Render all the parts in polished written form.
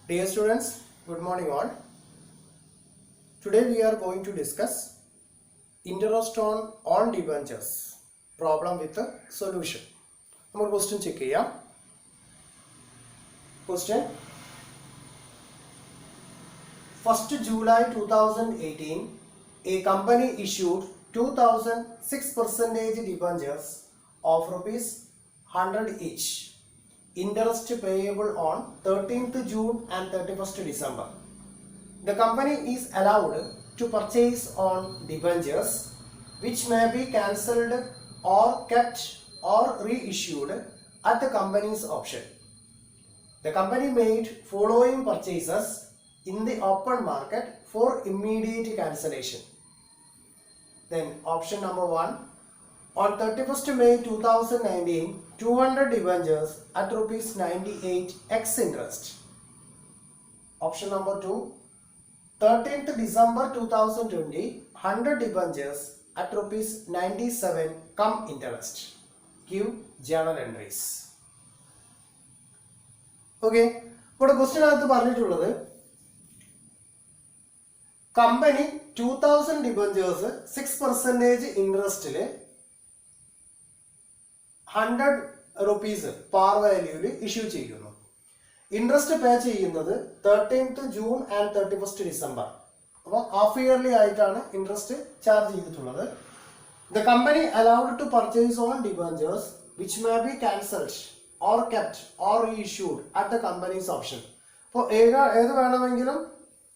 Dear students, good morning all. Today we are going to discuss interest on debentures problem with a solution. Our question check here. Question 1st July 2018, a company issued 2006% debentures of rupees 100 each. Interest payable on 13th June and 31st December. The company is allowed to purchase on debentures which may be cancelled or kept or reissued at the company's option. The company made following purchases in the open market for immediate cancellation. Then option number 1. On 31st May 2019, 200 debentures at rupees 98 ex interest. Option number 2. 13th December 2020, 100 debentures at rupees 97 come interest. Give journal entries. Okay. But question is പറഞ്ഞിട്ടുള്ളത് company 2000 debentures 6% interest 100 rupees par value issue ചെയ്യുന്നു. Interest pay ചെയ്യുന്നത് 13th June and 31st December. അപ്പോൾ half yearly ആയിട്ടാണ് interest charge ചെയ്തിട്ടുള്ളത്. The company allowed to purchase own debentures which may be cancelled or kept or reissued at the company's option. അപ്പോൾ ഏത് വേണമെങ്കിലും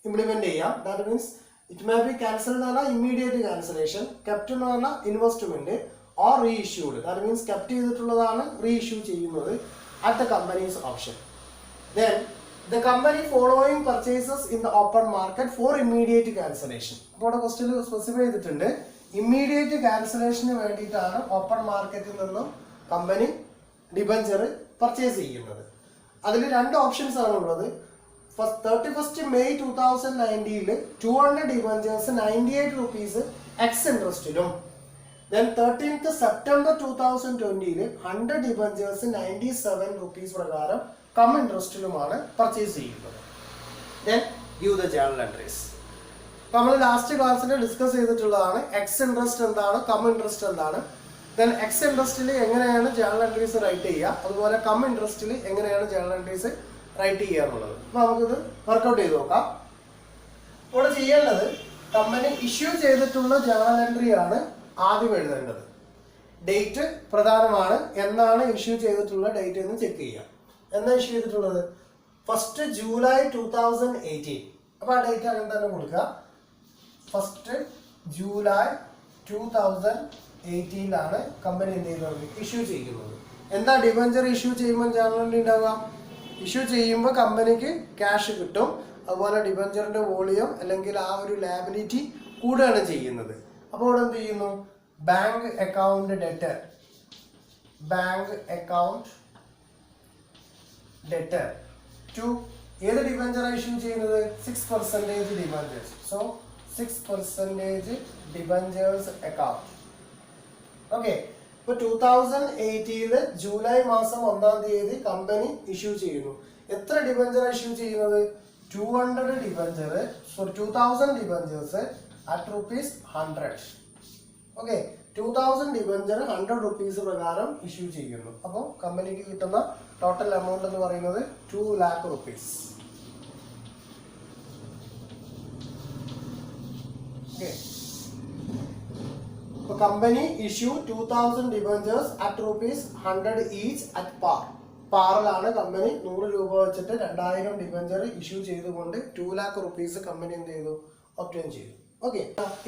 implement ചെയ്യാം. That means it may be cancelled എന്ന് പറഞ്ഞാൽ immediate cancellation, kept എന്ന് പറഞ്ഞാൽ investment, or reissued. That means kept ചെയ്തിട്ടുള്ളതാണ് reissue ചെയ്യുന്നത് at the company's option. Then the company following purchases in the open market for immediate cancellation. അപ്പോൾ ഇവിടെ question specify ചെയ്തിട്ടുണ്ട് immediate ക്യാൻസലേഷന് വേണ്ടിയിട്ടാണ് ഓപ്പൺ മാർക്കറ്റിൽ നിന്നും കമ്പനി ഡിബഞ്ചർ പർച്ചേസ് ചെയ്യുന്നത്. അതിൽ രണ്ട് ഓപ്ഷൻസ് ആണ് ഉള്ളത്. 31st May 2019 200 debentures 98 rupees ex ഇൻട്രസ്റ്റിലും, then 13th September 2020 100 debentures 97 rupees പ്രകാരം കം ഇൻട്രസ്റ്റിലുമാണ് പർച്ചേസ് ചെയ്യുന്നത്. then give the journal entries. അപ്പോൾ നമ്മൾ ലാസ്റ്റ് ക്ലാസ്സിൽ ഡിസ്കസ് ചെയ്തിട്ടുള്ളതാണ് എക്സ് ഇൻട്രസ്റ്റ് എന്താണ്, കം ഇൻട്രസ്റ്റ് എന്താണ്. then എക്സ് ഇൻട്രസ്റ്റിൽ എങ്ങനെയാണ് ജേണൽ എൻട്രീസ് റൈറ്റ് ചെയ്യുക, അതുപോലെ കം ഇൻട്രസ്റ്റിൽ എങ്ങനെയാണ് ജേണൽ എൻട്രീസ് റൈറ്റ് ചെയ്യുക എന്നുള്ളത്. അപ്പോൾ നമുക്കിത് വർക്കൗട്ട് ചെയ്ത് നോക്കാം. ഇവിടെ ചെയ്യേണ്ടത് കമ്പനി ഇഷ്യൂ ചെയ്തിട്ടുള്ള ജേണൽ എൻട്രി ആണ് ആദ്യം എഴുതേണ്ടത്. ഡേറ്റ് പ്രധാനമാണ്. എന്നാണ് ഇഷ്യൂ ചെയ്തിട്ടുള്ള ഡേറ്റ് എന്ന് ചെക്ക് ചെയ്യാം. എന്നാ ഇഷ്യൂ ചെയ്തിട്ടുള്ളത് 1st July 2018. അപ്പോൾ ആ ഡേറ്റ് അങ്ങനെ തന്നെ കൊടുക്കുക. 1st July 2018 കമ്പനി എന്ത് ചെയ്യുന്നത്, ഇഷ്യൂ ചെയ്യുന്നത്. എന്താ ഡിബഞ്ചർ ഇഷ്യൂ ചെയ്യുമ്പോൾ ജേണൽ എൻട്രി ഉണ്ടാവുക? ഇഷ്യൂ ചെയ്യുമ്പോൾ കമ്പനിക്ക് ക്യാഷ് കിട്ടും, അതുപോലെ ഡിബഞ്ചറിന്റെ വോളിയം അല്ലെങ്കിൽ ആ ഒരു ലാബിലിറ്റി കൂടുകയാണ് ചെയ്യുന്നത്. അപ്പോൾ ഇവിടെ എന്ത് ചെയ്യുന്നു, bank account debtor, bank account debtor to ഏത് ഡിബഞ്ചറാണ് ഇഷ്യൂ ചെയ്യുന്നത്, 6% debentures. So 6% debentures account. Okay. ഇപ്പോൾ 2018 ജൂലൈ മാസം 1-ാം തീയതി കമ്പനി ഇഷ്യൂ ചെയ്യുന്നു. എത്ര ഡിബഞ്ചറാണ് ഇഷ്യൂ ചെയ്യുന്നത്, 200 debenture, sorry 2000 debentures at rupees 100. Okay. 2000 debenture 100 rupees പ്രകാരം ഇഷ്യൂ ചെയ്യുന്നു. അപ്പോൾ കമ്പനിക്ക് കിട്ടുന്ന ടോട്ടൽ എമൗണ്ട് എന്ന് പറയുന്നത് 2 lakh rupees. ഓക്കെ. അപ്പോൾ company issue 2000 debentures at rupees 100 each at par. പാറിലാണ് കമ്പനി 100 രൂപ വെച്ചിട്ട് 2000 ഡിബഞ്ചർ ഇഷ്യൂ ചെയ്തുകൊണ്ട് 2 lakh rupees കമ്പനി എന്ത് ചെയ്തു, ഒബ്റ്റെയിൻ ചെയ്തു. ഓക്കെ.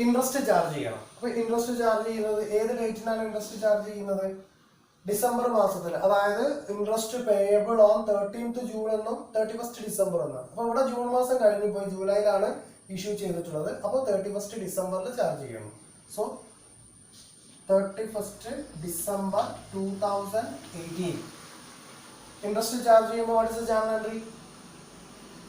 ഇൻട്രസ്റ്റ് ചാർജ് ചെയ്യണം. അപ്പൊ ഇൻട്രസ്റ്റ് ചാർജ് ചെയ്യുന്നത് ഏത് ഡേറ്റിനാണ് ഇൻട്രസ്റ്റ് ചാർജ് ചെയ്യുന്നത്, ഡിസംബർ മാസത്തിൽ. അതായത് interest payable on 13th June എന്നും 31st ഡിസംബർ എന്നും. അപ്പൊ ഇവിടെ ജൂൺ മാസം കഴിഞ്ഞു പോയി, ജൂലൈയിലാണ് ഇഷ്യൂ ചെയ്തിട്ടുള്ളത്. അപ്പോൾ 31st ഡിസംബറിൽ ചാർജ് ചെയ്യണം. So 31st December 2018 interest charge ചെയ്യുമ്പോൾ what is the journal entry?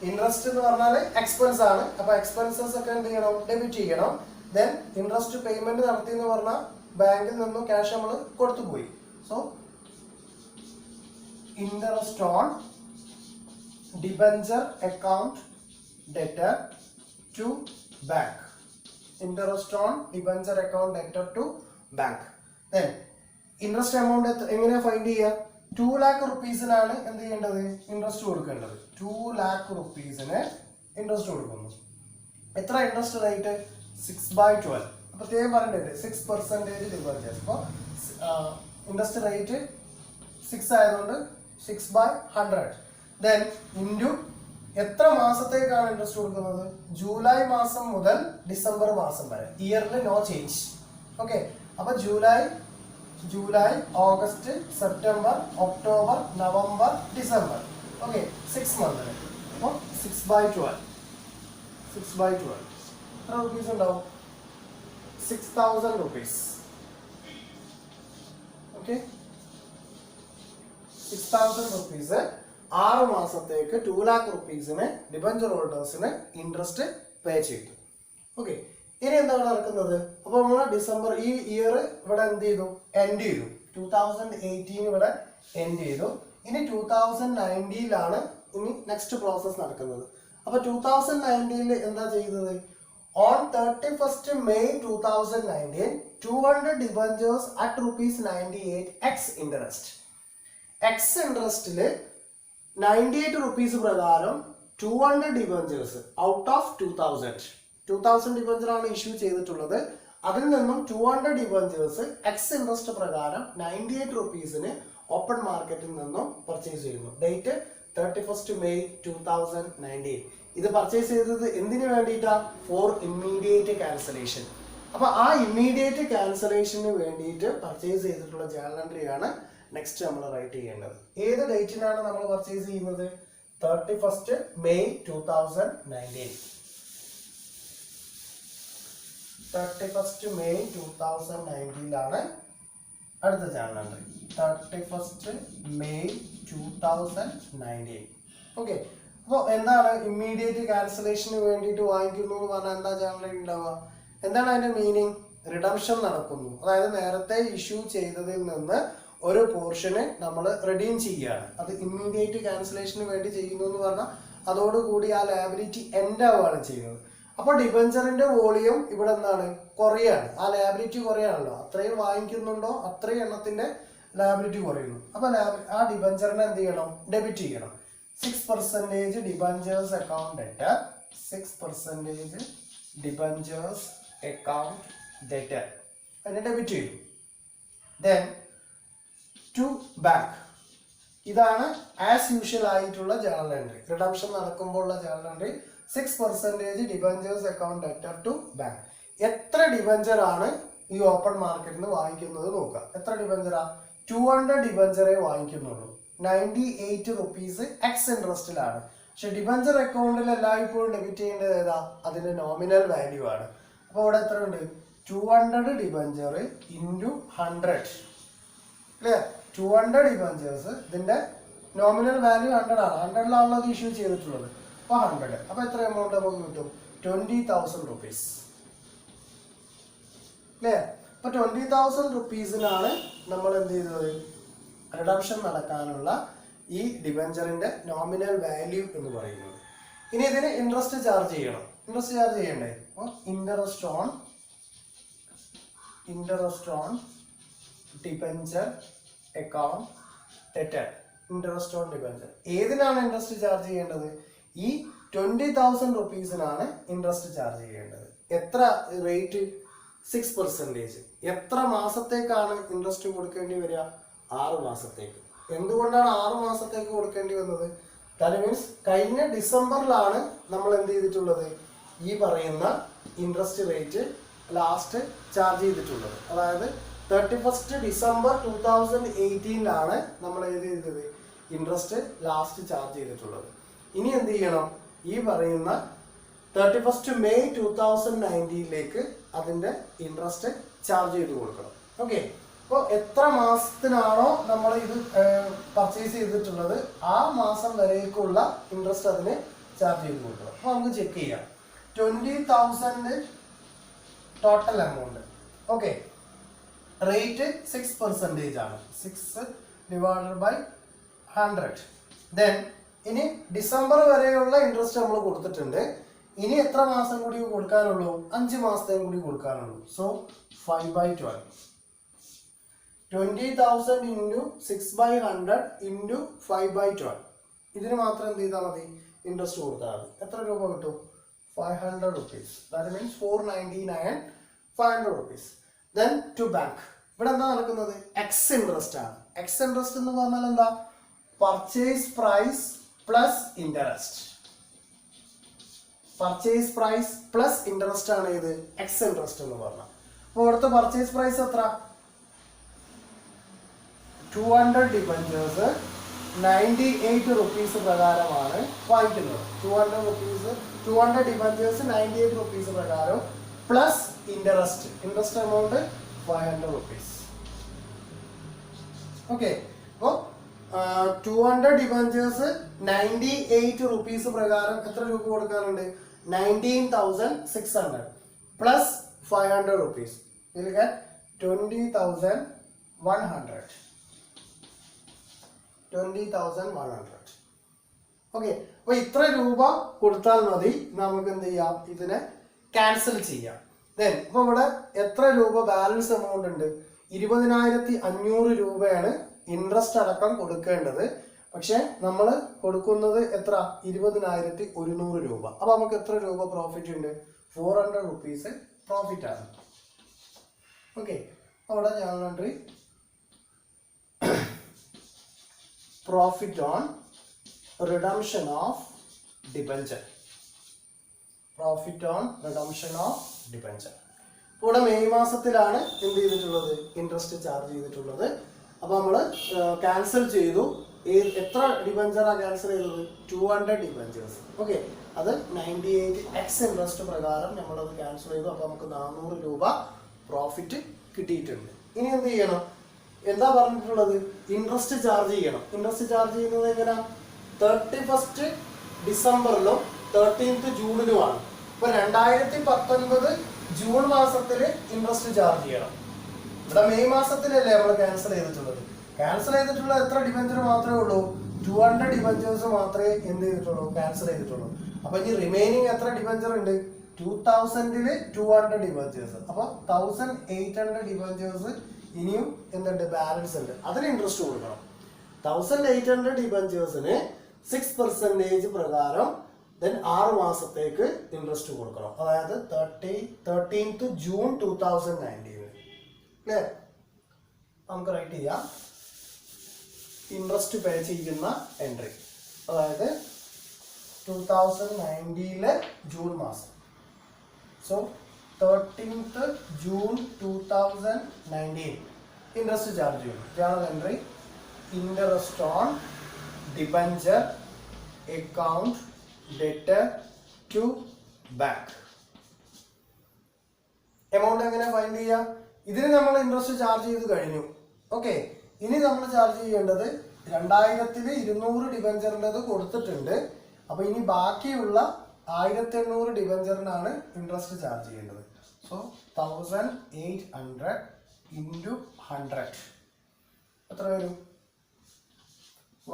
Interest എന്ന് പറഞ്ഞാൽ എക്സ്പെൻസ് ആണ്. അപ്പൊ എക്സ്പെൻസസ് ഒക്കെ എന്ത് ചെയ്യണം, ഡെബിറ്റ് ചെയ്യണം. ദെൻ ഇൻട്രസ്റ്റ് പേയ്മെന്റ് നടത്തി എന്ന് പറഞ്ഞാൽ ബാങ്കിൽ നിന്നും ക്യാഷ് നമ്മൾ കൊടുത്തു പോയി. So interest on debenture account debtor to bank. Interest on debenture account debtor to bank. Then interest amount എങ്ങനെ ഫൈൻഡ് ചെയ്യുക? 2 lakh റുപ്പീസിനാണ് എന്ത് ചെയ്യേണ്ടത്? ഇൻട്രസ്റ്റ് കൊടുക്കേണ്ടത്. 2 lakh റുപ്പീസിന് ഇൻട്രസ്റ്റ് കൊടുക്കുന്നു. എത്ര ഇൻട്രസ്റ്റ് റേറ്റ്? 6/12. പ്രത്യേകം പറഞ്ഞിട്ടുണ്ട് 6% ഡിബഞ്ചേഴ്സ്. അപ്പോൾ ഇൻട്രസ്റ്റ് റേറ്റ് 6 ആയതുകൊണ്ട് 6/100. ദെൻ ഇൻറ്റു എത്ര മാസത്തേക്കാണ് ഇൻട്രസ്റ്റ് കൊടുക്കുന്നത്? ജൂലൈ മാസം മുതൽ ഡിസംബർ മാസം വരെ. ഇയറിൽ നോ ചേഞ്ച്. ഓക്കെ, അപ്പൊ July, August, September, October, November, December. Okay, 6 മന്തിന്. അപ്പോൾ 6/12. എത്ര റുപ്പീസ് ഉണ്ടാവും? 6,000 റുപ്പീസ്. ഓക്കെ, 6,000 റുപ്പീസ് 6 മാസത്തേക്ക് 2 lakh റുപ്പീസിന് ഡിബഞ്ചർ ഹോൾഡേഴ്സിന് ഇൻട്രസ്റ്റ് പേ ചെയ്തു. ഓക്കെ, ഇനി എന്താണ് നടക്കുന്നത്? അപ്പോൾ നമ്മൾ ഡിസംബർ ഈ ഇയർ ഇവിടെ എന്ത് ചെയ്തു? എൻഡ് ചെയ്തു. 2018 ഇവിടെ എൻഡ് ചെയ്തു. ഇനി 2019 ഇനി നെക്സ്റ്റ് പ്രോസസ് നടക്കുന്നത്. അപ്പൊ 2019 എന്താ ചെയ്തത്? On 31st May 2019 200 debentures at ₹98 ex interest. Ex ഇൻട്രസ്റ്റില് 98 റുപ്പീസ് പ്രകാരം 200 ഡിബഞ്ചേഴ്സ് ഔട്ട് ഓഫ് 2000 ഡിബഞ്ചർ ആണ് ഇഷ്യൂ ചെയ്തിട്ടുള്ളത്. അതിൽ നിന്നും 200 ഡിബഞ്ചേഴ്സ് എക്സ് ഇൻട്രസ്റ്റ് പ്രകാരം 98 റുപ്പീസിന് ഓപ്പൺ മാർക്കറ്റിൽ നിന്നും പർച്ചേസ് ചെയ്യുന്നു. Date 31st May 2019. ഇത് പർച്ചേസ് ചെയ്തത് എന്തിനു വേണ്ടിയിട്ടാ? For immediate cancellation. അപ്പൊ ആ ഇമ്മീഡിയറ്റ് ക്യാൻസലേഷന് വേണ്ടിയിട്ട് പർച്ചേസ് ചെയ്തിട്ടുള്ള ജേർണൽ എൻട്രി ആണ് നെക്സ്റ്റ് നമ്മൾ റൈറ്റ് ചെയ്യേണ്ടത്. ഏത് ഡേറ്റിനാണ് നമ്മൾ പർച്ചേസ് ചെയ്യുന്നത്? 31st May 2019. 31st May 2019 അടുത്ത journal entry. 31st May 2019. Okay, അപ്പോൾ എന്താണ് ഇമ്മീഡിയറ്റ് ക്യാൻസലേഷന് വേണ്ടിയിട്ട് വാങ്ങിക്കുന്നു എന്ന് പറഞ്ഞാൽ എന്താ ജേർണൽ എൻട്രി ഉണ്ടാവുക? എന്താണ് അതിന്റെ മീനിങ്? റിഡംഷൻ നടക്കുന്നു. അതായത് നേരത്തെ ഇഷ്യൂ ചെയ്തതിൽ നിന്ന് ഒരു പോർഷന് നമ്മൾ റിഡീം ചെയ്യുകയാണ്. അത് ഇമ്മീഡിയറ്റ് ക്യാൻസലേഷന് വേണ്ടി ചെയ്യുന്നു എന്ന് പറഞ്ഞാൽ അതോടുകൂടി ആ ലയബിലിറ്റി എൻഡ് ആവുകയാണ് ചെയ്യുന്നത്. അപ്പോൾ ഡിബഞ്ചറിന്റെ വോളിയം ഇവിടെ എന്താണ്? കുറയാണ്. ആ ലയബിലിറ്റി കുറയാണല്ലോ. അത്രയും വാങ്ങിക്കുന്നുണ്ടോ അത്രയും എണ്ണത്തിന്റെ ലയബിലിറ്റി കുറയുന്നു. അപ്പൊ ആ ഡിബഞ്ചറിനെ എന്ത് ചെയ്യണം? ഡെബിറ്റ് ചെയ്യണം. 6% debentures account debtor. 6% debentures account debtor അതിനെ ഡെബിറ്റ് ചെയ്തു. Then to bank. ഇതാണ് ആസ് യൂഷ്വൽ ആയിട്ടുള്ള ജേർണൽ എൻട്രി. റിഡംഷൻ നടക്കുമ്പോൾ ഉള്ള journal entry 6% debentures account debtor to bank. എത്ര ഡിബഞ്ചർ ആണ് ഈ ഓപ്പൺ മാർക്കറ്റിൽ നിന്ന് വാങ്ങിക്കുന്നത് നോക്കുക. എത്ര ഡിബഞ്ചറാ? 200 ഡിബഞ്ചറെ വാങ്ങിക്കുന്നുള്ളൂ. 98 റുപ്പീസ് എക്സ് ഇൻട്രസ്റ്റിലാണ്. പക്ഷെ ഡിബഞ്ചർ അക്കൗണ്ടിൽ എല്ലായ്പ്പോഴും ഡെബിറ്റ് ചെയ്യേണ്ടത് ഏതാ? അതിന്റെ നോമിനൽ വാല്യൂ ആണ്. അപ്പൊ ഇവിടെ എത്ര ഉണ്ട്? 200 ഡിബഞ്ചർ ഇൻറ്റു 100. ക്ലിയർ? 200 ഡിബഞ്ചേഴ്സ്, ഇതിന്റെ നോമിനൽ വാല്യൂ 100 ആണ്. 100ലാണല്ലോ അത് ഇഷ്യൂ ചെയ്തിട്ടുള്ളത്. അപ്പൊ 100. അപ്പൊ എത്ര എമൗണ്ട് നമുക്ക് കിട്ടും? 20,000 റുപ്പീസ്. ക്ലിയർ? അപ്പൊ 20,000 റുപ്പീസിനാണ് നമ്മൾ എന്ത് ചെയ്തത്? റിഡംഷൻ നടക്കാനുള്ള ഈ ഡിബഞ്ചറിന്റെ നോമിനൽ വാല്യൂ എന്ന് പറയുന്നത്. ഇനി ഇതിന് ഇൻട്രസ്റ്റ് ചാർജ് ചെയ്യണം. ഇൻട്രസ്റ്റ് ചാർജ് ചെയ്യണ്ടേ? Interest on debenture account debtor. Interest on debenture. ഏതിനാണ് ഇൻട്രസ്റ്റ് ചാർജ് ചെയ്യേണ്ടത്? ഈ 20,000 റുപ്പീസിനാണ് ഇൻട്രസ്റ്റ് ചാർജ് ചെയ്യേണ്ടത്. എത്ര റേറ്റ്? 6%. എത്ര മാസത്തേക്കാണ് ഇൻട്രസ്റ്റ് കൊടുക്കേണ്ടി വരിക? 6 മാസത്തേക്ക്. എന്തുകൊണ്ടാണ് 6 മാസത്തേക്ക് കൊടുക്കേണ്ടി വന്നത്? ദാറ്റ് മീൻസ് കഴിഞ്ഞ ഡിസംബറിലാണ് നമ്മൾ എന്ത് ചെയ്തിട്ടുള്ളത്? ഈ പറയുന്ന ഇൻട്രസ്റ്റ് റേറ്റ് ലാസ്റ്റ് ചാർജ് ചെയ്തിട്ടുള്ളത്. അതായത് 31st December 2018 നമ്മൾ ഏത് ചെയ്തത്? ഇൻട്രസ്റ്റ് ലാസ്റ്റ് ചാർജ് ചെയ്തിട്ടുള്ളത്. ഇനി എന്ത് ചെയ്യണം? ഈ പറയുന്ന 31st May 2019 അതിന്റെ ഇൻട്രസ്റ്റ് ചാർജ് ചെയ്ത് കൊടുക്കണം. ഓക്കെ, അപ്പോൾ എത്ര മാസത്തിനാണോ നമ്മൾ ഇത് പർച്ചേസ് ചെയ്തിട്ടുള്ളത് ആ മാസം വരേക്കുള്ള ഇൻട്രസ്റ്റ് അതിന് ചാർജ് ചെയ്ത് കൊടുക്കണം. അപ്പോൾ നമുക്ക് ചെക്ക് ചെയ്യാം. 20,000 ടോട്ടൽ എമൗണ്ട്. ഓക്കെ, റേറ്റ് 6% ആണ്. 6 / 100. ദെൻ ഇനി ഡിസംബർ വരെയുള്ള ഇൻട്രസ്റ്റ് നമ്മൾ കൊടുത്തിട്ടുണ്ട്. ഇനി എത്ര മാസം കൂടി കൊടുക്കാനുള്ളൂ? 5 മാസത്തേക്കും കൂടി കൊടുക്കാനുള്ളൂ. So 5/12 20,000 into 6/100 into 5/12. ഇതിന് മാത്രം എന്ത് ചെയ്താൽ മതി? ഇൻട്രസ്റ്റ് കൊടുത്താൽ മതി. എത്ര രൂപ കിട്ടും? 500 rupees. That means 499 500 rupees. Then to bank. ഇവിടെ എന്താ നടക്കുന്നത്? എക്സ് ഇൻട്രസ്റ്റ് ആണ്. എക്സ് ഇൻട്രസ്റ്റ് എന്ന് പറഞ്ഞാൽ എന്താ? Purchase price plus interest. Purchase price plus interest ആണ് ഇത് എക്സ് ഇൻട്രസ്റ്റ് എന്ന് പറഞ്ഞാൽ. അപ്പോൾ ഇവിടുത്തെ പർച്ചേസ് പ്രൈസ് എത്ര? 200 ഡിബഞ്ചേഴ്സ് 98 rupees പ്രകാരമാണ് വാങ്ങിക്കുന്നത്. 200 ഡിബഞ്ചേഴ്സ് 98 rupees പ്രകാരം plus interest. Interest amount 500 rupees. Okay, അപ്പോൾ 200 ഡിബഞ്ചേഴ്സ് 98 rupees പ്രകാരം എത്ര രൂപ കൊടുക്കാനുണ്ട്? 19,600 plus 500 rupees. You will get 20,100. 20,100. Okay, അപ്പൊ ഇത്ര രൂപ കൊടുത്താൽ മതി. നമുക്ക് എന്ത് ചെയ്യാം? ഇതിനെ ക്യാൻസൽ ചെയ്യാം. ദെൻ അപ്പൊ ഇവിടെ എത്ര രൂപ ബാലൻസ് എമൗണ്ട് ഉണ്ട്? 20,500 രൂപയാണ് ഇൻട്രസ്റ്റ് അടക്കം കൊടുക്കേണ്ടത്. പക്ഷെ നമ്മൾ കൊടുക്കുന്നത് എത്ര? 20,100 രൂപ. അപ്പൊ നമുക്ക് എത്ര രൂപ പ്രോഫിറ്റ് ഉണ്ട്? 400 rupees പ്രോഫിറ്റ് ആണ്. ഓക്കെ, അവിടെ journal entry profit on redemption of debenture. Profit on redemption of debenture. ഇവിടെ മെയ് മാസത്തിലാണ് എന്ത് ചെയ്തിട്ടുള്ളത്? ഇൻട്രസ്റ്റ് ചാർജ് ചെയ്തിട്ടുള്ളത്. അപ്പോൾ നമ്മൾ ക്യാൻസൽ ചെയ്തു. എത്ര ഡിബഞ്ചറാണ് ക്യാൻസൽ ചെയ്തത്? 200 ഡിബഞ്ചേഴ്സ്. ഓക്കെ, അത് 98 എക്സ് ഇൻട്രസ്റ്റ് പ്രകാരം നമ്മളത് ക്യാൻസൽ ചെയ്തു. അപ്പോൾ നമുക്ക് 400 രൂപ പ്രോഫിറ്റ് കിട്ടിയിട്ടുണ്ട്. ഇനി എന്ത് ചെയ്യണം? എന്താ പറഞ്ഞിട്ടുള്ളത്? ഇൻട്രസ്റ്റ് ചാർജ് ചെയ്യണം. ഇൻട്രസ്റ്റ് ചാർജ് ചെയ്യുന്നത് എങ്ങനെ? 31st ഡിസംബറിലും 13th ജൂണിലുമാണ്. ഇപ്പൊ 2019 ജൂൺ മാസത്തിൽ ഇൻട്രസ്റ്റ് ചാർജ് ചെയ്യണം. ഇവിടെ മെയ് മാസത്തിലല്ലേ നമ്മൾ ക്യാൻസൽ ചെയ്തിട്ടുള്ളത്. ക്യാൻസൽ ചെയ്തിട്ടുള്ള എത്ര ഡിബഞ്ചർ മാത്രമേ ഉള്ളൂ? 200 ഡിബഞ്ചേഴ്സ് മാത്രമേ എന്ത് ചെയ്തിട്ടുള്ളൂ? ക്യാൻസൽ ചെയ്തിട്ടുള്ളൂ. അപ്പൊ ഇനി റിമൈനിങ് എത്ര ഡിബഞ്ചർ ഉണ്ട്? 2000-ല് 200 ഡിബഞ്ചേഴ്സ്. അപ്പൊ 1800 ഡിബഞ്ചേഴ്സ് ഇനിയും എന്തുണ്ട്? ബാലൻസ് ഉണ്ട്. അതിന് ഇൻട്രസ്റ്റ് കൊടുക്കണം. 1800 ഡിബഞ്ചേഴ്സിന് 6% പ്രകാരം ദെൻ 6 മാസത്തേക്ക് ഇൻട്രസ്റ്റ് കൊടുക്കണം. അതായത് 13th ജൂൺ 2019. ക്ലിയർ? നമുക്ക് റൈറ്റ് ചെയ്യാം. ഇൻട്രസ്റ്റ് പേ ചെയ്യുന്ന എൻട്രി, അതായത് 2019 ജൂൺ മാസം. So 13th June 2019 interest charge ചെയ്യും. Journal entry interest on debenture account debtor to bank. Amount എങ്ങനെ ഫൈൻഡ് ചെയ്യാം? ഇതിന് നമ്മൾ ഇൻട്രസ്റ്റ് ചാർജ് ചെയ്ത് കഴിഞ്ഞു. ഓക്കെ, ഇനി നമ്മൾ ചാർജ് ചെയ്യേണ്ടത് 2000-200 ഡിബഞ്ചറിൻ്റെത് കൊടുത്തിട്ടുണ്ട്. അപ്പൊ ഇനി ബാക്കിയുള്ള 1800 ഡിബഞ്ചറിനാണ് ഇൻട്രസ്റ്റ് ചാർജ് ചെയ്യേണ്ടത്. സോ 1800 ഇൻറ്റു 100 എത്ര വരും?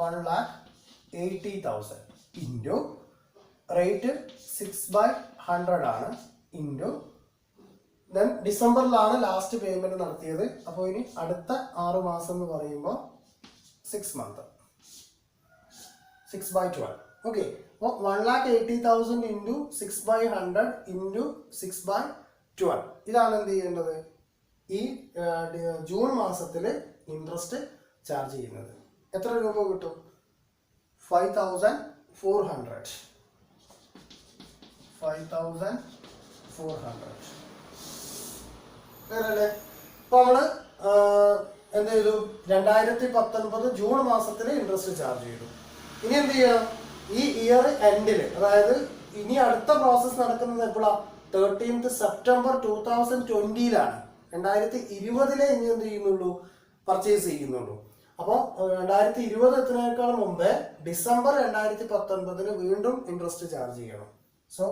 1,80,000 ഇൻറ്റു റേറ്റ് 6/100 ആണ് ഇൻറ്റു ദെൻ ഡിസംബറിലാണ് ലാസ്റ്റ് പേയ്മെന്റ് നടത്തിയത്. അപ്പോൾ ഇനി അടുത്ത 6 മാസം എന്ന് പറയുമ്പോൾ 6 months 6/12. ഓക്കെ, അപ്പോൾ 1,80,000 ഇൻറ്റു 6/100 ഇൻറ്റു 6/12 ഇതാണ് എന്ത് ചെയ്യേണ്ടത്? ഈ ജൂൺ മാസത്തിൽ ഇൻട്രസ്റ്റ് ചാർജ് ചെയ്യുന്നത്. എത്ര രൂപ കിട്ടും? 5,400. 5,400 അല്ലേ? അപ്പൊ നമ്മള് എന്ത് ചെയ്തു? 2019 ജൂൺ മാസത്തിൽ ഇൻട്രസ്റ്റ് ചാർജ് ചെയ്തു. ഇനി എന്ത് ചെയ്യണം? ഈ ഇയർ എൻഡില്, അതായത് ഇനി അടുത്ത പ്രോസസ് നടക്കുന്നത് എപ്പോഴാണ്? 13th September 2020-ലാണ്. 2020 ഇനി എന്ത് ചെയ്യുന്നുള്ളൂ? പർച്ചേസ് ചെയ്യുന്നുള്ളൂ. അപ്പോൾ 2020 എത്തുന്നതിനേക്കാൾ മുമ്പേ ഡിസംബർ 2019 വീണ്ടും ഇൻട്രസ്റ്റ് ചാർജ് ചെയ്യണം. So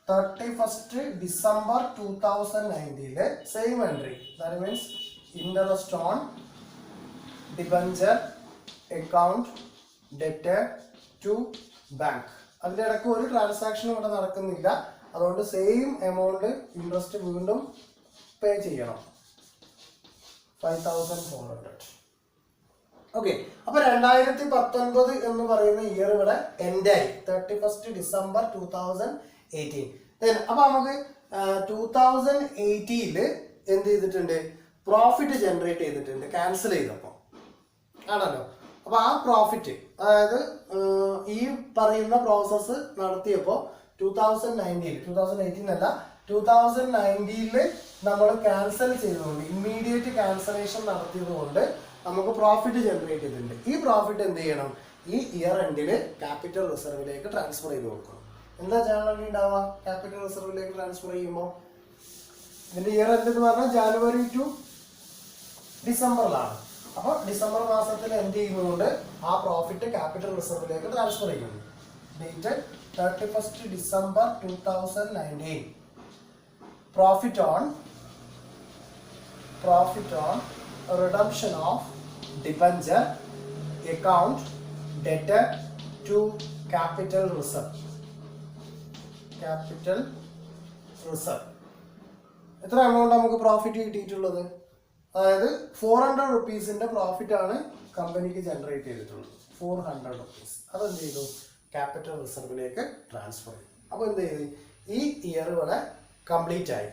31st December 2019 same entry, that means interest on debenture account debtor to bank. അതിൻ്റെ ഇടയ്ക്ക് ഒരു ട്രാൻസാക്ഷനും ഇവിടെ നടക്കുന്നില്ല. അതുകൊണ്ട് സെയിം എമൗണ്ട് ഇൻട്രസ്റ്റ് വീണ്ടും പേ ചെയ്യണം, 5400. ഓക്കെ, അപ്പൊ 2019 എന്ന് പറയുന്ന ഇയർ ഇവിടെ എൻഡായി, 31st December 2018. അപ്പൊ നമുക്ക് 2018 എന്ത് ചെയ്തിട്ടുണ്ട്, പ്രോഫിറ്റ് ജനറേറ്റ് ചെയ്തിട്ടുണ്ട് ക്യാൻസൽ ചെയ്തപ്പോൾ ആണല്ലോ. അപ്പൊ ആ പ്രോഫിറ്റ്, അതായത് ഈ പറയുന്ന പ്രോസസ്സ് നടത്തിയപ്പോൾ 2018 അല്ല 2019 നമ്മൾ ക്യാൻസൽ ചെയ്തുകൊണ്ട്, ഇമ്മീഡിയറ്റ് ക്യാൻസലേഷൻ നടത്തിയത് കൊണ്ട് നമുക്ക് പ്രോഫിറ്റ് ജനറേറ്റ് ചെയ്തിട്ടുണ്ട്. ഈ പ്രോഫിറ്റ് എന്ത് ചെയ്യണം, ഈ ഇയർ എൻഡിൽ ക്യാപിറ്റൽ റിസർവിലേക്ക് ട്രാൻസ്ഫർ ചെയ്ത് കൊടുക്കണം. എന്താ ജനറലി ഉണ്ടാവുക, ക്യാപിറ്റൽ റിസർവിലേക്ക് ട്രാൻസ്ഫർ ചെയ്യുമ്പോൾ ഇതിന്റെ ഇയർ എൻഡ് എന്ന് പറഞ്ഞാൽ ജാനുവരി ടു ഡിസംബറിലാണ്. അപ്പോൾ ഡിസംബർ മാസത്തിൽ എന്ത് ചെയ്യുന്നതുകൊണ്ട് ആ പ്രോഫിറ്റ് ക്യാപിറ്റൽ റിസർവിലേക്ക് ട്രാൻസ്ഫർ ചെയ്യുന്നു. Date 31st December 2019. Profit on redemption of debenture account debtor to capital reserve. എത്ര എമൗണ്ട് നമുക്ക് പ്രോഫിറ്റ് കിട്ടിയിട്ടുള്ളത്, അതായത് 400 rupeesന്റെ പ്രോഫിറ്റ് ആണ് കമ്പനിക്ക് ജനറേറ്റ് ചെയ്തിട്ടുള്ളത്. 400 rupees അതെന്ത് ചെയ്തു, ക്യാപിറ്റൽ റിസർവിലേക്ക് ട്രാൻസ്ഫർ ചെയ്തു. അപ്പോൾ എന്ത് ചെയ്തു, ഈ ഇയർ ഇവിടെ കംപ്ലീറ്റ് ആയി.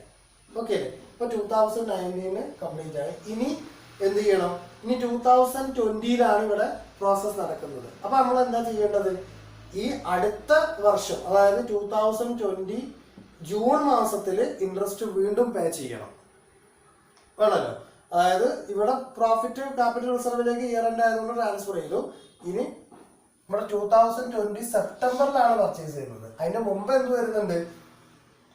ഓക്കെ അല്ലേ, ഇപ്പോൾ 2019 കംപ്ലീറ്റ് ആയി. ഇനി എന്ത് ചെയ്യണം, ഇനി 2020 ഇവിടെ പ്രോസസ് നടക്കുന്നത്. അപ്പോൾ നമ്മൾ എന്താ ചെയ്യേണ്ടത്, ഈ അടുത്ത വർഷം അതായത് 2020 ജൂൺ മാസത്തിൽ ഇൻട്രസ്റ്റ് വീണ്ടും പേ ചെയ്യണം വേണമല്ലോ. അതായത് ഇവിടെ പ്രോഫിറ്റ് ക്യാപിറ്റൽ റിസർവിലേക്ക് ഇയർ എൻഡ് ആയതുകൊണ്ട് ട്രാൻസ്ഫർ ചെയ്തു. ഇനി ഇവിടെ 2020 സെപ്റ്റംബറിലാണ് പർച്ചേസ് ചെയ്യുന്നത്. അതിന്റെ മുമ്പ് എന്ത് വരുന്നുണ്ട്,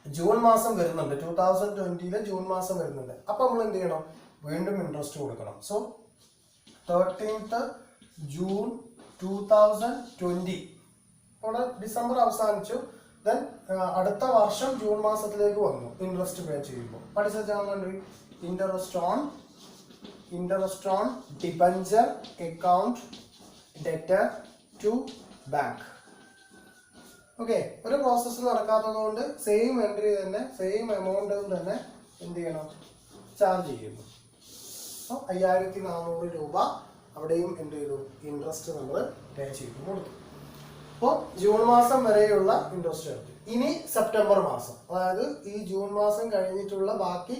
ജൂൺ മാസം വരുന്നുണ്ട്, 2020 ജൂൺ മാസം വരുന്നുണ്ട്. അപ്പൊ നമ്മൾ എന്ത് ചെയ്യണം, വീണ്ടും ഇൻട്രസ്റ്റ് കൊടുക്കണം. സോ 13th June 2020, അവിടെ ഡിസംബർ അവസാനിച്ചു. ദെൻ അടുത്ത വർഷം ജൂൺ മാസത്തിലേക്ക് വന്നു ഇൻട്രസ്റ്റ് പേ ചെയ്യുമ്പോൾ. പഠിച്ചാൽ interest on debenture account debtor to bank. Okay, ഒരു പ്രോസസ്സ് നടക്കാത്തത് കൊണ്ട് സെയിം എൻട്രി തന്നെ സെയിം എമൗണ്ട് തന്നെ എന്ത് ചെയ്യണം, ചാർജ് ചെയ്യുന്നു. അപ്പോൾ 5400 രൂപ അവിടെയും എന്ത് ചെയ്തു, ഇൻട്രസ്റ്റ് നമ്മൾ പേ ചെയ്തു കൊടുത്തു. അപ്പോൾ ജൂൺ മാസം വരെയുള്ള ഇൻട്രസ്റ്റ് എടുത്തു. ഇനി സെപ്റ്റംബർ മാസം, അതായത് ഈ ജൂൺ മാസം കഴിഞ്ഞിട്ടുള്ള ബാക്കി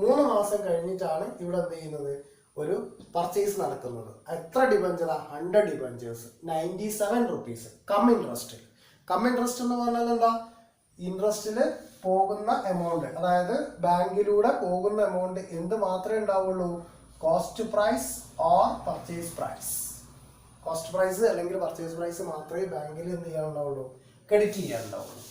3 മാസം കഴിഞ്ഞിട്ടാണ് ഇവിടെ എന്ത് ചെയ്യുന്നത്, ഒരു പർച്ചേസ് നടക്കുന്നത്. എത്ര ഡിബഞ്ചറാ, 100 debentures, 97 rupees come interest. Come interest എന്ന് പറഞ്ഞാൽ എന്താ, ഇൻട്രസ്റ്റിൽ പോകുന്ന എമൗണ്ട്, അതായത് ബാങ്കിലൂടെ പോകുന്ന എമൗണ്ട് എന്ത് മാത്രമേ ഉണ്ടാവുള്ളൂ, cost price or purchase price. Cost price അല്ലെങ്കിൽ പർച്ചേസ് പ്രൈസ് മാത്രമേ ബാങ്കിൽ എന്ത് ചെയ്യാനുണ്ടാവുള്ളൂ, ക്രെഡിറ്റ് ചെയ്യാനുണ്ടാവുള്ളൂ.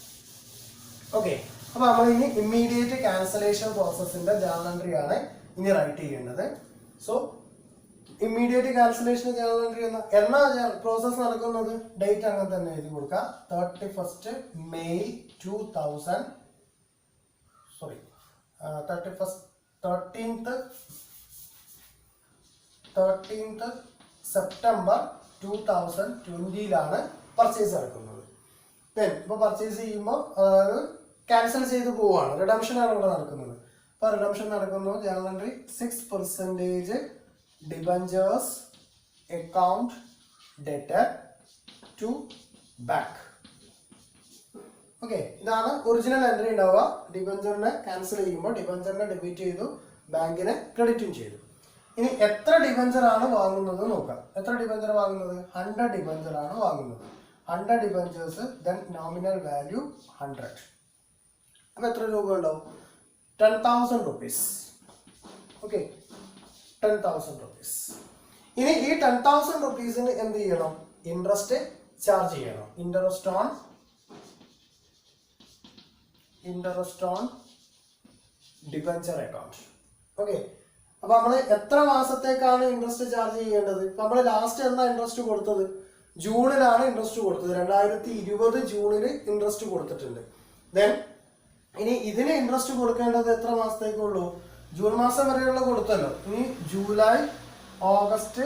ഓക്കെ, അപ്പൊ നമ്മൾ ഇനി ഇമ്മീഡിയറ്റ് ക്യാൻസലേഷൻ പ്രോസസ്സിന്റെ ജേർണൽ എൻട്രി ആണ് ഇനി റൈറ്റ് ചെയ്യേണ്ടത്. So immediate cancellation journal entry എന്നാ പ്രോസസ് നടക്കുന്നത്, ഡേറ്റ് അങ്ങനെ തന്നെ എഴുതി കൊടുക്കുക. 13th September 2020 പർച്ചേസ് നടക്കുന്നത്. ദെൻ ഇപ്പോൾ പർച്ചേസ് ചെയ്യുമ്പോൾ അതായത് ക്യാൻസൽ ചെയ്ത് പോവുകയാണ്, റിഡംഷൻ ആണ് ഇവിടെ നടക്കുന്നത്. അപ്പോൾ റിഡംഷൻ നടക്കുന്നു, journal entry 6% debentures account debtor to bank. Okay, ഇതാണ് ഒറിജിനൽ എൻട്രി ഉണ്ടാവുക. ഡിബഞ്ചറിനെ ക്യാൻസൽ ചെയ്യുമ്പോൾ ഡിബഞ്ചറിനെ ഡെബിറ്റ് ചെയ്തു, ബാങ്കിനെ ക്രെഡിറ്റും ചെയ്തു. ഇനി എത്ര ഡിബഞ്ചർ ആണ് വാങ്ങുന്നത് നോക്കാം. എത്ര ഡിബഞ്ചർ വാങ്ങുന്നത്, 100 ഡിബഞ്ചർ ആണ് വാങ്ങുന്നത്. 100 ഡിബഞ്ചേഴ്സ്, ദെൻ നോമിനൽ വാല്യൂ 100. അപ്പോൾ എത്ര രൂപ ഉണ്ടാവും, 10,000 rupees. Okay, 10,000 rupees. ഇനി ഈ 10,000 rupeesന് എന്ത് ചെയ്യണം, ഇൻട്രസ്റ്റ് ചാർജ് ചെയ്യണം. Interest on debenture account. Okay, അപ്പൊ നമ്മൾ എത്ര മാസത്തേക്കാണ് ഇൻട്രസ്റ്റ് ചാർജ് ചെയ്യേണ്ടത്, നമ്മൾ ലാസ്റ്റ് എന്നാ ഇൻട്രസ്റ്റ് കൊടുത്തത്, ജൂണിലാണ് ഇൻട്രസ്റ്റ് കൊടുത്തത്. 2020 ജൂണിൽ ഇൻട്രസ്റ്റ് കൊടുത്തിട്ടുണ്ട്. ദെൻ ഇനി ഇതിന് ഇൻട്രസ്റ്റ് കൊടുക്കേണ്ടത് എത്ര മാസത്തേക്കുള്ളൂ, ജൂൺ മാസം വരെയുള്ള കൊടുത്തല്ലോ. ഇനി ജൂലൈ, ഓഗസ്റ്റ്,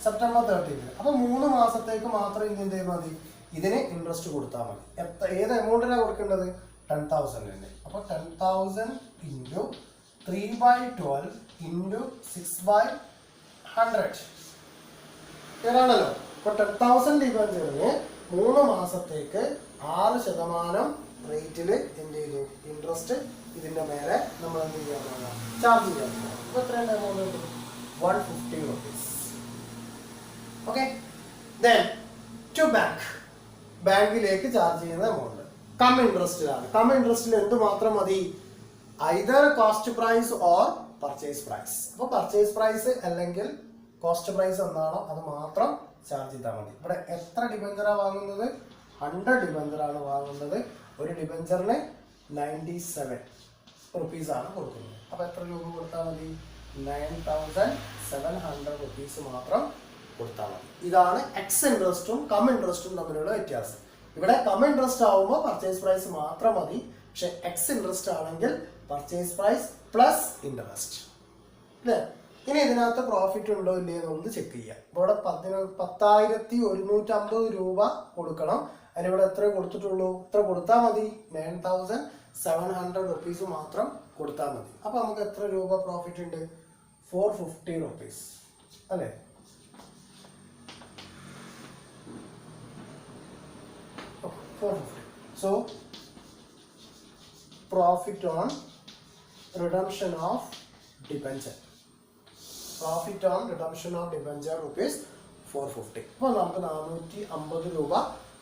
സെപ്റ്റംബർ 13. അപ്പൊ 3 മാസത്തേക്ക് മാത്രം ഇനി എന്ത് ചെയ്താൽ മതി, ഇതിന് ഇൻട്രസ്റ്റ് കൊടുത്താൽ മതി. ഏത് എമൗണ്ടിനാണ് കൊടുക്കേണ്ടത്? 10,000. അപ്പൊ 10,000 ഇൻറ്റു 3/12 ഇൻറ്റു 6/100 ആണല്ലോ. അപ്പൊ 10,000 ഡിബഞ്ചറിന് 3 മാസത്തേക്ക് 6% റേറ്റിൽ എന്ത് ചെയ്തു, ഇൻട്രസ്റ്റ് ഇതിന്റെ മേലെ നമ്മൾ എന്ത് ചെയ്യാൻ പോകുക, ചാർജ് ചെയ്യാൻ പോകുക. അപ്പൊ എത്രയാണ് amount? 150 rupees. Okay. Then to ബാങ്കിലേക്ക് ചാർജ് ചെയ്യുന്ന എമൗണ്ട് കം ഇൻട്രസ്റ്റിലാണ്. കം ഇൻട്രസ്റ്റിൽ എന്ത് മാത്രം മതി? Either cost price or purchase price. അപ്പൊ പർച്ചേസ് പ്രൈസ് അല്ലെങ്കിൽ കോസ്റ്റ് പ്രൈസ് എന്താണോ അത് മാത്രം ചാർജ് ചെയ്താൽ മതി. ഇവിടെ എത്ര ഡിബഞ്ചറാണ് വാങ്ങുന്നത്? 100 ഡിബഞ്ചറാണ് വാങ്ങുന്നത്. ഒരു ഡിബഞ്ചറിന് 97 rupees ആണ് കൊടുക്കുന്നത്. അപ്പൊ എത്ര രൂപ കൊടുത്താൽ മതി? 9,700 rupees മാത്രം കൊടുത്താൽ മതി. ഇതാണ് എക്സ് ഇൻട്രസ്റ്റും കം ഇൻട്രസ്റ്റും തമ്മിലുള്ള വ്യത്യാസം. ഇവിടെ കം ഇൻട്രസ്റ്റ് ആവുമ്പോൾ പർച്ചേസ് പ്രൈസ് മാത്രം മതി. പക്ഷെ എക്സ് ഇൻട്രസ്റ്റ് ആണെങ്കിൽ പർച്ചേസ് പ്രൈസ് പ്ലസ് ഇൻട്രസ്റ്റ് അല്ലേ. ഇനി ഇതിനകത്ത് പ്രോഫിറ്റ് ഉണ്ടോ ഇല്ലയോ നമുക്ക് ചെക്ക് ചെയ്യാം. ഇവിടെ 10,150 രൂപ കൊടുക്കണം. അതിനിവിടെ എത്ര കൊടുത്തിട്ടുള്ളൂ? എത്ര കൊടുത്താൽ മതി? 9,700 rupees മാത്രം കൊടുത്താൽ മതി. അപ്പൊ നമുക്ക് എത്ര രൂപ പ്രോഫിറ്റ് ഉണ്ട്? 450 rupees അല്ലേ. So profit on redemption of debenture. Profit on redemption of debenture rupees 450. അപ്പോൾ നമുക്ക് 450 രൂപ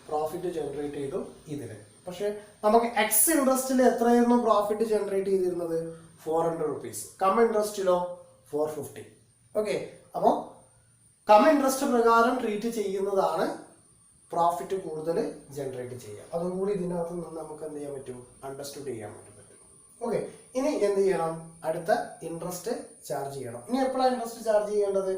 പ്രോഫിറ്റ് ജനറേറ്റ് ചെയ്തു ഇതിന്. പക്ഷെ നമുക്ക് എക്സ് ഇൻട്രസ്റ്റിൽ എത്രയായിരുന്നു പ്രോഫിറ്റ് ജനറേറ്റ് ചെയ്തിരുന്നത്? 400 rupees. കം ഇൻട്രസ്റ്റിലോ 450. ഓക്കെ. അപ്പോൾ കം ഇൻട്രസ്റ്റ് പ്രകാരം ട്രീറ്റ് ചെയ്യുന്നതാണ് പ്രോഫിറ്റ് കൂടുതൽ ജനറേറ്റ് ചെയ്യുക. അതും കൂടി ഇതിനകത്ത് നിന്ന് നമുക്ക് എന്ത് ചെയ്യാൻ പറ്റും? അണ്ടർസ്റ്റുഡ് ചെയ്യാൻ പറ്റും. ഓക്കെ. ഇനി എന്ത് ചെയ്യണം? അടുത്ത ഇൻട്രസ്റ്റ് ചാർജ് ചെയ്യണം. ഇനി എപ്പോഴാണ് ഇൻട്രസ്റ്റ് ചാർജ് ചെയ്യേണ്ടത്?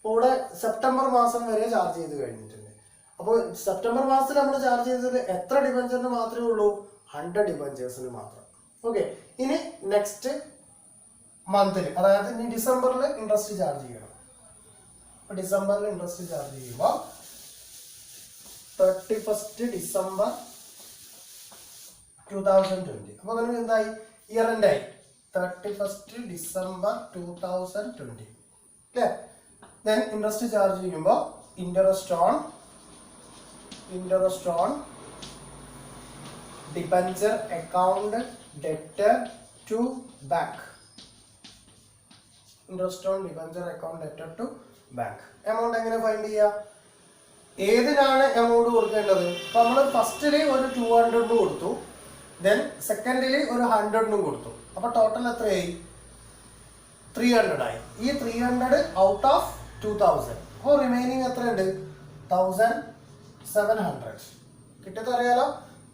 ഇവിടെ സെപ്റ്റംബർ മാസം വരെ ചാർജ് ചെയ്ത് കഴിഞ്ഞിട്ടുണ്ട്. അപ്പോൾ സെപ്റ്റംബർ മാസത്തിൽ നമ്മൾ ചാർജ് ചെയ്തത് എത്ര ഡിബഞ്ചറിന് മാത്രമേ ഉള്ളൂ? 100 ഡിബഞ്ചേഴ്സിന് മാത്രം. ഓക്കെ. ഇനി നെക്സ്റ്റ് മന്തിൽ, അതായത് ഇനി ഡിസംബറിൽ ഇൻട്രസ്റ്റ് ചാർജ് ചെയ്യണം. ഡിസംബറിൽ ഇൻട്രസ്റ്റ് ചാർജ് ചെയ്യുമ്പോൾ 31st December 2020. അപ്പൊ നമുക്ക് എന്തായി? ഇയർ എൻഡ് ആയി. 31st December 2020 അല്ലേ. ദെൻ ഇൻട്രസ്റ്റ് ചാർജ് ചെയ്യുമ്പോൾ interest on debenture account debtor to bank. Interest on debenture account debtor to bank. Amount എങ്ങനെ ഫൈൻഡ് ചെയ്യുക? ഏതിനാണ് എമൗണ്ട് കൊടുക്കേണ്ടത്? അപ്പൊ നമ്മൾ ഫസ്റ്റില് ഒരു 200 കൊടുത്തു, ദെൻ സെക്കൻഡില് ഒരു 100 കൊടുത്തു. അപ്പൊ ടോട്ടൽ എത്രയായി? 300 ആയി. ഈ 300 ഔട്ട് ഓഫ് 2000. അപ്പോൾ റിമൈനിങ് എത്രയുണ്ട്? 1700. കിട്ടിയത് അറിയാലോ.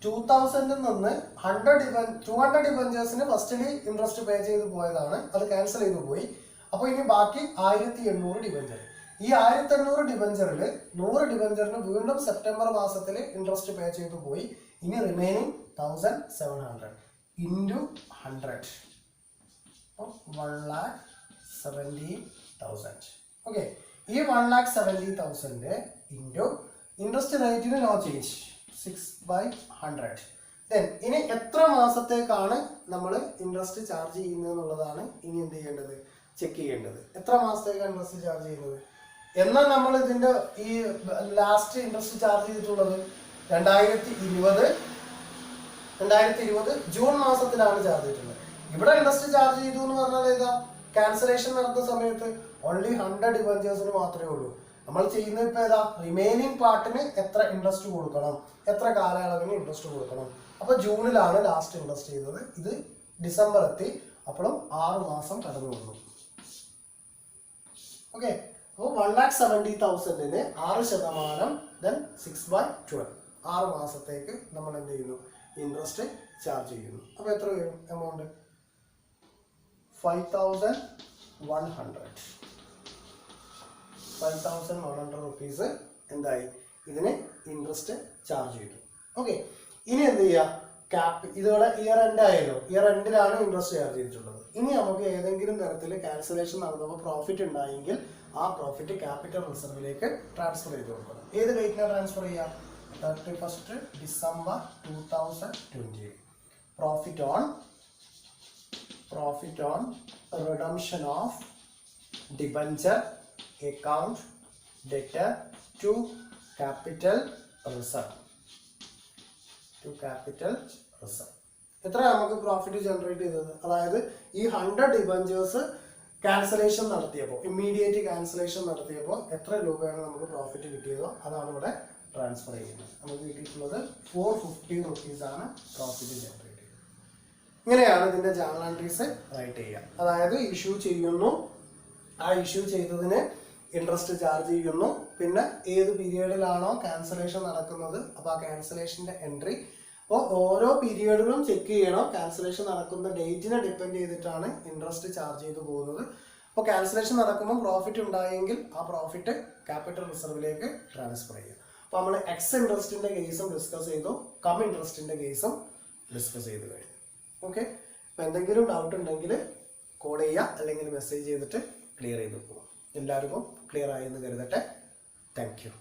2000 നിന്ന് 200 ഡിബഞ്ചേഴ്സിന് ഫസ്റ്റില് ഇൻട്രസ്റ്റ് പേ ചെയ്ത് പോയതാണ്, അത് ക്യാൻസൽ ചെയ്ത് പോയി. അപ്പൊ ഇനി ബാക്കി 1800 ഡിബഞ്ചർ. ഈ 1800 ഡിബഞ്ചറിൽ 100 ഡിബഞ്ചറിന് വീണ്ടും സെപ്റ്റംബർ മാസത്തിൽ ഇൻട്രസ്റ്റ് പേ ചെയ്തു പോയി. ഇനി റിമൈനിങ് 1700 ഇൻറ്റു 100. 1,70,000. ഓക്കെ. ഈ 1,70,000 ഇൻറ്റു ഇൻട്രസ്റ്റ് റേറ്റിന് നോ ചേഞ്ച് 6/100. ദെൻ ഇനി എത്ര മാസത്തേക്കാണ് നമ്മൾ ഇൻട്രസ്റ്റ് ചാർജ് ചെയ്യുന്നത് എന്നുള്ളതാണ് ഇനി എന്ത് ചെയ്യേണ്ടത്? ചെക്ക് ചെയ്യേണ്ടത്. എത്ര മാസത്തേക്കാണ് ഇൻട്രസ്റ്റ് ചാർജ് ചെയ്യുന്നത്? എന്നാൽ നമ്മൾ ഇതിന്റെ ഈ ലാസ്റ്റ് ഇൻട്രസ്റ്റ് ചാർജ് ചെയ്തിട്ടുള്ളത് 2020 ജൂൺ മാസത്തിലാണ് ചാർജ് ചെയ്തിട്ടുള്ളത്. ഇവിടെ ഇൻട്രസ്റ്റ് ചാർജ് ചെയ്തു എന്ന് പറഞ്ഞാൽ ഏതാ? ക്യാൻസലേഷൻ നടന്ന സമയത്ത് ഓൺലി 100 ഡിബഞ്ചേഴ്സിന് മാത്രമേ ഉള്ളൂ. നമ്മൾ ചെയ്യുന്നത് ഇപ്പൊ ഏതാ? റിമൈനിങ് പാർട്ടിന് എത്ര ഇൻട്രസ്റ്റ് കൊടുക്കണം, എത്ര കാലയളവിന് ഇൻട്രസ്റ്റ് കൊടുക്കണം. അപ്പൊ ജൂണിലാണ് ലാസ്റ്റ് ഇൻട്രസ്റ്റ് ചെയ്തത്. ഇത് ഡിസംബർ എത്തി, അപ്പോഴും 6 മാസം കടന്നു വന്നു. ഓക്കെ. അപ്പോൾ 1,70,000-ന് 6%, ദെൻ 6/12, 6 മാസത്തേക്ക് നമ്മൾ എന്ത് ചെയ്യുന്നു? ഇൻട്രസ്റ്റ് ചാർജ് ചെയ്യുന്നു. അപ്പോൾ എത്ര വരും എമൗണ്ട്? 5,100 rupees എന്തായി? ഇതിന് ഇൻട്രസ്റ്റ് ചാർജ് ചെയ്തു. ഓക്കെ. ഇനി എന്ത് ചെയ്യുക? ക്യാപ് ഇതോടെ ഇയർ എൻഡ് ആയല്ലോ. ഇയർ എൻഡിലാണ് ഇൻട്രസ്റ്റ് ചാർജ് ചെയ്തിട്ടുള്ളത്. ഇനി നമുക്ക് ഏതെങ്കിലും തരത്തിൽ ക്യാൻസലേഷൻ നടന്നപ്പോൾ പ്രോഫിറ്റ് ഉണ്ടായെങ്കിൽ ആ പ്രോഫിറ്റ് ക്യാപിറ്റൽ റിസർവിലേക്ക് ട്രാൻസ്ഫർ ചെയ്ത് കൊടുക്കണം. ഏത് ഡേറ്റിനാണ് ട്രാൻസ്ഫർ ചെയ്യുക? 31st December 2020. Profit on redemption of debenture account debtor to capital reserve. എത്ര നമുക്ക് പ്രോഫിറ്റ് ജനറേറ്റ് ചെയ്തത്? അതായത് ഈ 100 ഡിബഞ്ചേഴ്സ് ക്യാൻസലേഷൻ നടത്തിയപ്പോൾ, ഇമ്മീഡിയറ്റ് ക്യാൻസലേഷൻ നടത്തിയപ്പോൾ എത്ര രൂപയാണ് നമുക്ക് പ്രോഫിറ്റ് കിട്ടിയതോ അതാണ് ഇവിടെ ട്രാൻസ്ഫർ ചെയ്യുന്നത്. നമുക്ക് കിട്ടിയിട്ടുള്ളത് 450 rupees പ്രോഫിറ്റ് ജനറേറ്റ് ചെയ്തത്. ഇങ്ങനെയാണ് ഇതിന്റെ ജേർണൽ എൻട്രീസ് റൈറ്റ് ചെയ്യുക. അതായത് ഇഷ്യൂ ചെയ്യുന്നു, ആ ഇഷ്യൂ ചെയ്തതിന് ഇൻട്രസ്റ്റ് ചാർജ് ചെയ്യുന്നു, പിന്നെ ഏത് പീരിയഡിലാണോ ക്യാൻസലേഷൻ നടക്കുന്നത് അപ്പോൾ ആ ക്യാൻസലേഷന്റെ എൻട്രി. അപ്പോൾ ഓരോ പീരിയഡിലും ചെക്ക് ചെയ്യണം. ക്യാൻസലേഷൻ നടക്കുന്ന ഡേറ്റിനെ ഡിപ്പെൻഡ് ചെയ്തിട്ടാണ് ഇൻട്രസ്റ്റ് ചാർജ് ചെയ്ത് പോകുന്നത്. അപ്പോൾ ക്യാൻസലേഷൻ നടക്കുമ്പോൾ പ്രോഫിറ്റ് ഉണ്ടായെങ്കിൽ ആ പ്രോഫിറ്റ് ക്യാപിറ്റൽ റിസർവിലേക്ക് ട്രാൻസ്ഫർ ചെയ്യും. അപ്പോൾ നമ്മൾ എക്സ് ഇൻട്രസ്റ്റിന്റെ കേസും ഡിസ്കസ് ചെയ്തു, കം ഇൻട്രസ്റ്റിന്റെ കേസും ഡിസ്കസ് ചെയ്ത് കഴിഞ്ഞു. ഓക്കെ, അപ്പോൾ എന്തെങ്കിലും ഡൗട്ട് ഉണ്ടെങ്കിൽ കോൾ ചെയ്യുക, അല്ലെങ്കിൽ മെസ്സേജ് ചെയ്തിട്ട് ക്ലിയർ ചെയ്ത് പോകും. എല്ലാവർക്കും ക്ലിയർ ആയെന്ന് കരുതട്ടെ. Thank you.